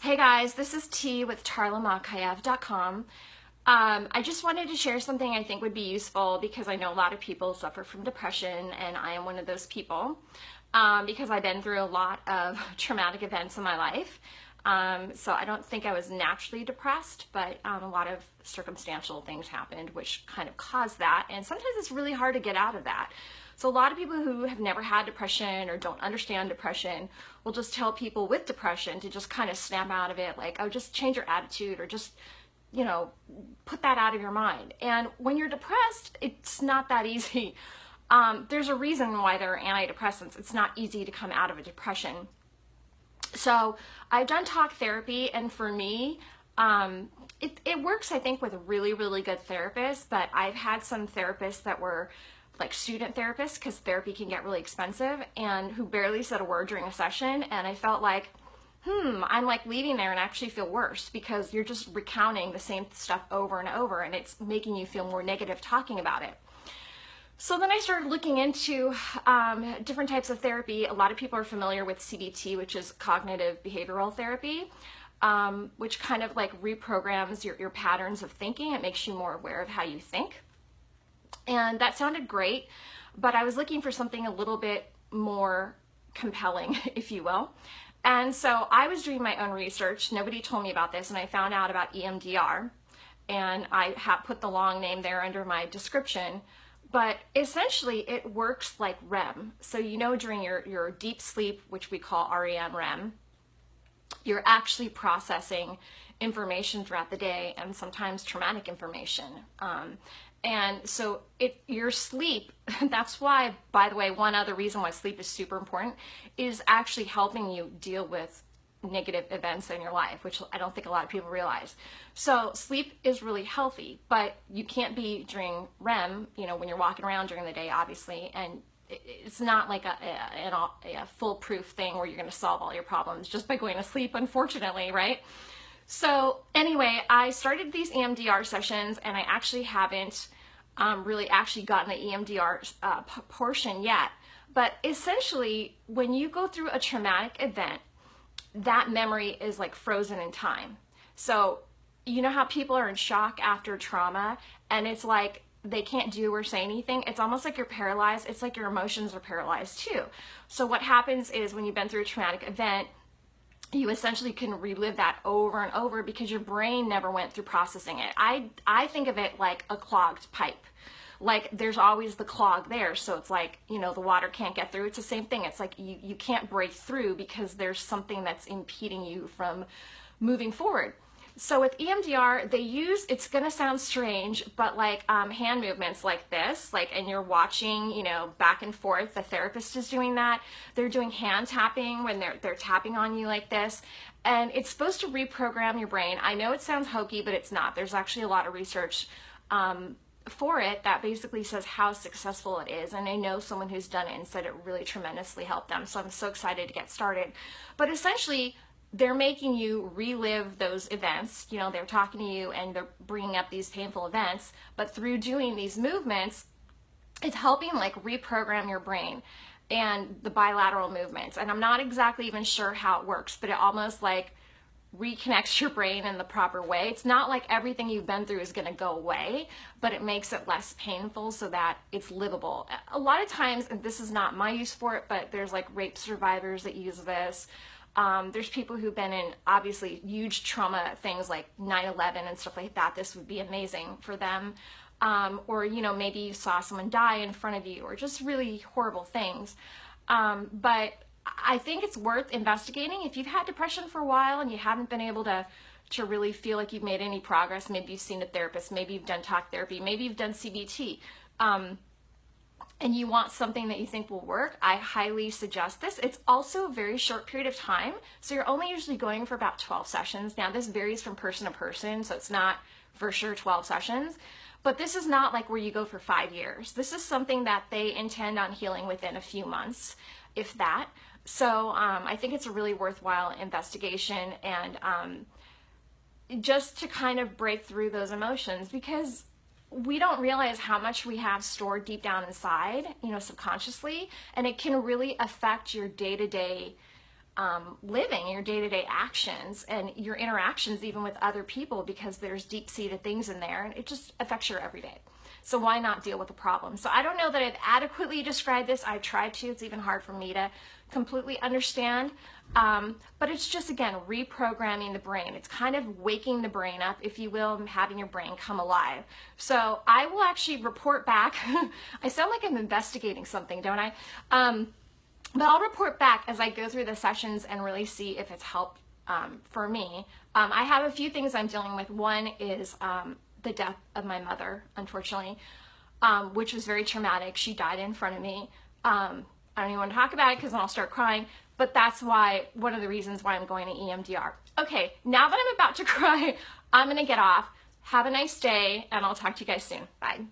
Hey guys, this is T with Tarla Makaeff.com. I just wanted to share something I think would be useful because I know a lot of people suffer from depression, and I am one of those people because I've been through a lot of traumatic events in my life. So I don't think I was naturally depressed, but a lot of circumstantial things happened which kind of caused that, and sometimes it's really hard to get out of that. So a lot of people who have never had depression or don't understand depression will just tell people with depression to just kind of snap out of it, like, oh, just change your attitude, or just, put that out of your mind. And when you're depressed, it's not that easy. There's a reason why there are antidepressants. It's not easy to come out of a depression. So I've done talk therapy, and for me, it works, I think, with really, really good therapists, but I've had some therapists that were like student therapists, because therapy can get really expensive, and who barely said a word during a session, and I felt like, I'm like leaving there and actually feel worse because you're just recounting the same stuff over and over, and it's making you feel more negative talking about it. So then I started looking into different types of therapy. A lot of people are familiar with CBT, which is cognitive behavioral therapy, which kind of like reprograms your patterns of thinking. It makes you more aware of how you think. And that sounded great, but I was looking for something a little bit more compelling, if you will. And so I was doing my own research. Nobody told me about this, and I found out about EMDR, and I have put the long name there under my description. But essentially, it works like REM. So during your deep sleep, which we call REM, you're actually processing information throughout the day, and sometimes traumatic information. And so your sleep, that's why, by the way, one other reason why sleep is super important is actually helping you deal with negative events in your life, which I don't think a lot of people realize. So sleep is really healthy, but you can't be during REM, when you're walking around during the day, obviously, and it's not like a foolproof thing where you're going to solve all your problems just by going to sleep, unfortunately, right? So anyway, I started these EMDR sessions, and I actually haven't really actually gotten the EMDR portion yet. But essentially, when you go through a traumatic event, that memory is like frozen in time. So you know how people are in shock after trauma, and it's like they can't do or say anything? It's almost like you're paralyzed. It's like your emotions are paralyzed too. So what happens is when you've been through a traumatic event, you essentially can relive that over and over because your brain never went through processing it. I think of it like a clogged pipe. Like there's always the clog there, so it's like, the water can't get through. It's the same thing. It's like you can't break through because there's something that's impeding you from moving forward. So with EMDR, they use, it's gonna sound strange, but like hand movements like this, and you're watching, back and forth. The therapist is doing that. They're doing hand tapping when they're tapping on you like this. And it's supposed to reprogram your brain. I know it sounds hokey, but it's not. There's actually a lot of research for it that basically says how successful it is. And I know someone who's done it and said it really tremendously helped them. So I'm so excited to get started. But essentially, they're making you relive those events. They're talking to you and they're bringing up these painful events, but through doing these movements, it's helping like reprogram your brain and the bilateral movements. And I'm not exactly even sure how it works, but it almost like reconnects your brain in the proper way. It's not like everything you've been through is going to go away, but it makes it less painful so that it's livable. A lot of times, and this is not my use for it, but there's like rape survivors that use this. There's people who've been in obviously huge trauma things like 9/11 and stuff like that. This would be amazing for them. Or, maybe you saw someone die in front of you, or just really horrible things. But I think it's worth investigating. If you've had depression for a while and you haven't been able to really feel like you've made any progress, maybe you've seen a therapist, maybe you've done talk therapy, maybe you've done CBT, and you want something that you think will work, I highly suggest this. It's also a very short period of time, so you're only usually going for about 12 sessions. Now, this varies from person to person, so it's not for sure 12 sessions, but this is not like where you go for 5 years. This is something that they intend on healing within a few months, if that. So I think it's a really worthwhile investigation, and just to kind of break through those emotions, because we don't realize how much we have stored deep down inside, subconsciously, and it can really affect your day-to-day living, your day-to-day actions and your interactions even with other people, because there's deep-seated things in there and it just affects your everyday. So why not deal with the problem? So I don't know that I've adequately described this. I tried to. It's even hard for me to completely understand. But it's just, again, reprogramming the brain. It's kind of waking the brain up, if you will, and having your brain come alive. So I will actually report back. I sound like I'm investigating something, don't I? But I'll report back as I go through the sessions and really see if it's helped for me. I have a few things I'm dealing with. One is the death of my mother, unfortunately, which was very traumatic. She died in front of me. I don't even want to talk about it because then I'll start crying, but that's why, one of the reasons why I'm going to EMDR. Okay, now that I'm about to cry, I'm going to get off. Have a nice day, and I'll talk to you guys soon. Bye.